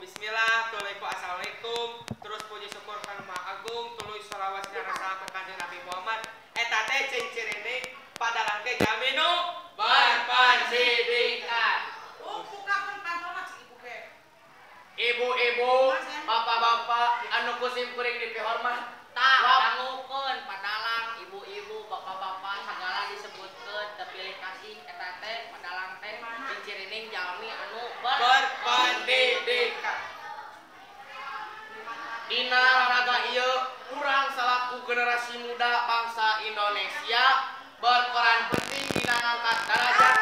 Bismillah, tuluy ku assalamualaikum, terus puji syukur ka Maha Agung, tuluy shalawat nyarasa ka Kanjeng Nabi Muhammad. Eta teh cing cirende padalang ge jalmi nu berpendidikan. Bukakeun pantona cik ibu ge. Ibu-ibu, bapak-bapak anu kusim kuring dipihormat. Tah dangukeun padalang ibu-ibu, bapak-bapak sagala disebutkeun teu pilih kasih eta teh padalang teh cing cirining jalmi anu berpendidikan. Dina olahraga ieu urang salaku generasi muda bangsa Indonesia berperan penting dina ngangkat derajat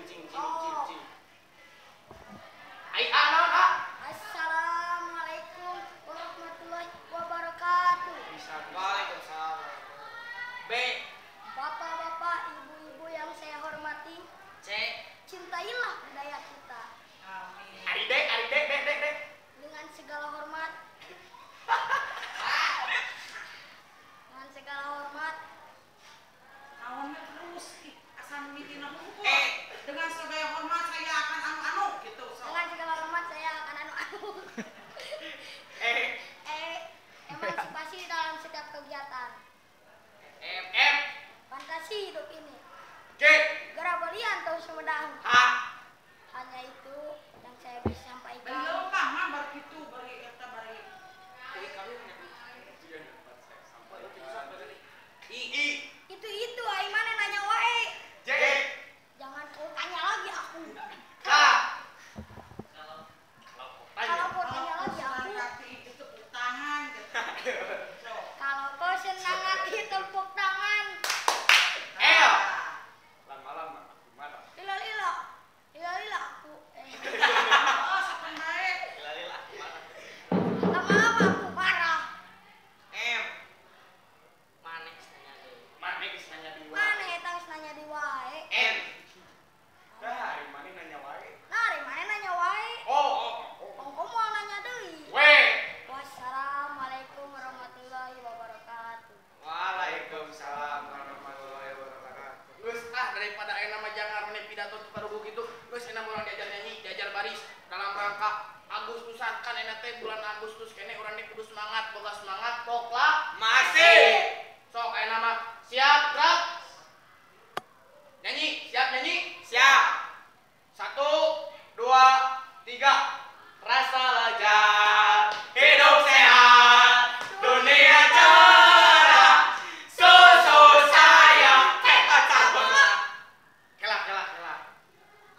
cing. Ai anon ah. Assalamualaikum warahmatullahi wabarakatuh. Waalaikumsalam. B. Bapak-bapak, ibu-ibu yang saya hormati, C. cintailah budaya kita. Amin. Ari dek. Dengan segala hormat. Dengan segala hormat. Naonnya terus asal mitina hukum. Dengan segala hormat saya akan anu-anu gitu. Dengan segala hormat saya akan anu-anu. Emansipasi dalam setiap kegiatan. M. Fantasi hidup ini. G. Gerak balian tahu Sumedang. H. Hanya itu yang saya bisa sampaikan. Beliau mah bar kitu bari eta bari. I. Itu ai mana nanya wae. J. Jangan kau tanya lagi aku. K. Kalau kau tanya lagi aku. Kaki itu tangan gitu. Kalau kau senang hati tepuk tangan. L. Lama-lama aku marah. Lila aku. Oh, sapan bae. Lila aku marah. Lama-lama aku marah. M. Manek nanya deui. Mana geus nanya di Mana eta geus nanya di wae. N. Dah, hari mana nanya wae. Nah, dari mana nanya wae? Oh. Kau mau nanya deui. W. Wassalamualaikum warahmatullahi wabarakatuh. Waalaikumsalam warahmatullahi wabarakatuh. Geus daripada aya mah jangan meneh pidato parugu kitu, geus cenah urang diajar nyanyi, diajar baris dalam rangka Agustusan kan enak teh bulan Agustus kene urang teh kudu semangat, boga semangat proklamasi. Sok aya nama siap gerak. Nyanyi. Siap. 1 2 3. Rasa lega, hidup sehat, dunia cerah, susu saya petot sabelah. Kela.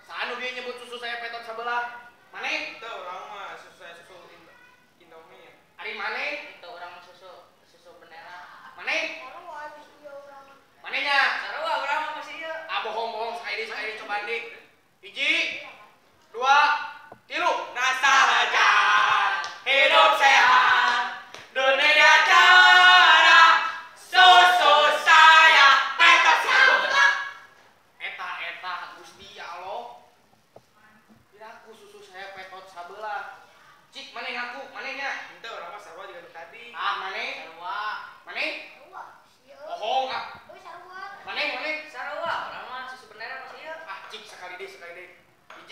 Saanu dia nyebut susu saya petot sabelah? Mane? Itu orang mah susu Indomie. Ari mane? Itu orang susu bendera. Mane? Sarua geus ieu urang. Manenya? Sarua urang mah masih ieu. Ah bohong sekali coba dik. 1 2 3. Rasa lega, hidup sehat, dunia cerah, susu saya petot sabelah. Eta Gusti ya Allah. Piraku susu saya petot sabelah. Cik mane ngaku, manenya? Henteu urang mah sarua juga tadi. Ah mane? Sarua. Mane? Sarua geus ieu. Bohong ah. Sarua. Mane? Sarua urang mah susu bendera masih ieu. Ah cik sekali deh. 1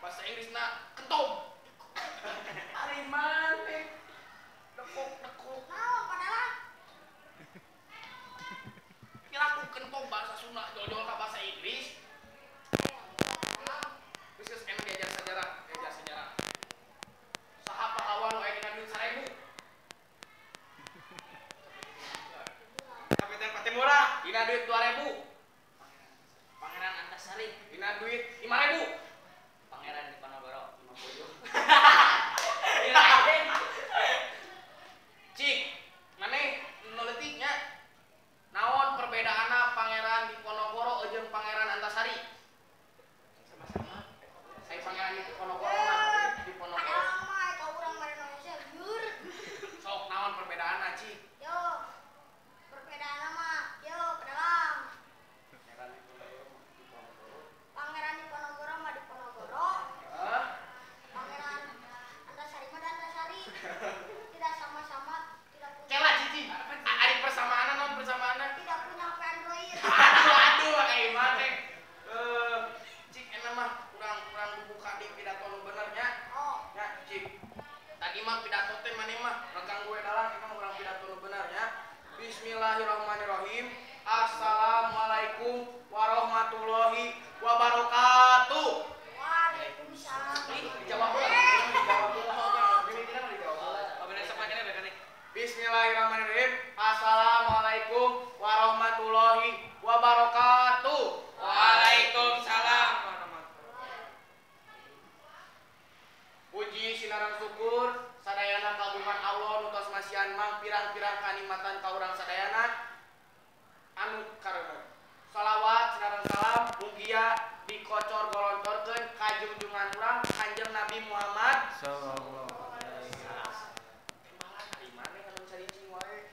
Bahasa Inggrisna kentom. Ari maneh. Dekuk. Naon padahal Kira aku kentom bahasa Sunda jol-jol ka bahasa Inggris. Geus enak diajar sejarah. Saha pahlawan aya dina duit 1000? Kapiten Patimura dina duit 2000. Pangeran Antasari. Dina duit 5000. Pangeran Diponegoro 50. Cik, maneh noleutiknya naon perbedaanna Pangeran Diponegoro jeung Pangeran Antasari? Sama-sama. Saya Pangeran Diponegoro mah Diponegoro. padahal mah eta urang mari Indonesia liur. Sok naon perbedaanna, Cik? Yo. Perbedaanna mah yo padalang. Pangeran Diponegoro mah Diponegoro. Hah? Pangeran Antasari mah Antasari. Tidak sama-sama, tidak punya. Kela Cici. Ari persamaanna naon persamaanna? Tidak punya HP Android. Aduh, mah teh. Cik enak mah kurang dibuka di pidato nu bener nya. Oh, Ya, Cik. Tadi mah pidato teh maneh mah regang gue dalang emang urang pidato nu bener nya. Bismillahirrahmanirrahim. Assalamualaikum warahmatullahi wabarakatuh. Waalaikumsalam. Dijawab heula. Bismillahirrahmanirrahim. Assalamualaikum warahmatullahi wabarakatuh. Waalaikumsalam. Puji sinaran syukur sadayana kagungan Allah nu tos masihan mang pirang-pirang kanikmatan ka urang sadayana anu kareuna. Shalawat sinaran salam mugia dikocor golontorkeun ka junjungan urang Kanjeng Nabi Muhammad sallallahu alaihi wasallam. Di mana kalau bisa dicing wae?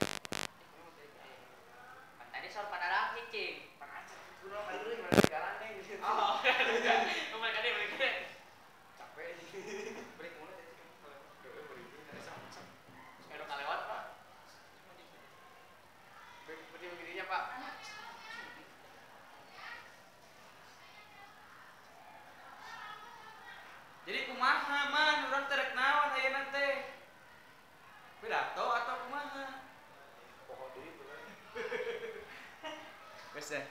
Tadi soal padalang cicing. Pangacet kuno meureun mana jalan teh. Oh. Mereka deh. Capek break mulu teh. Sepeda kalewat Pak. Berdiri begininya Pak. Jadi kumaha man urang terek naon ayeuna teh? Pidato atau kumaha? Pokok deui bener. Geus teh.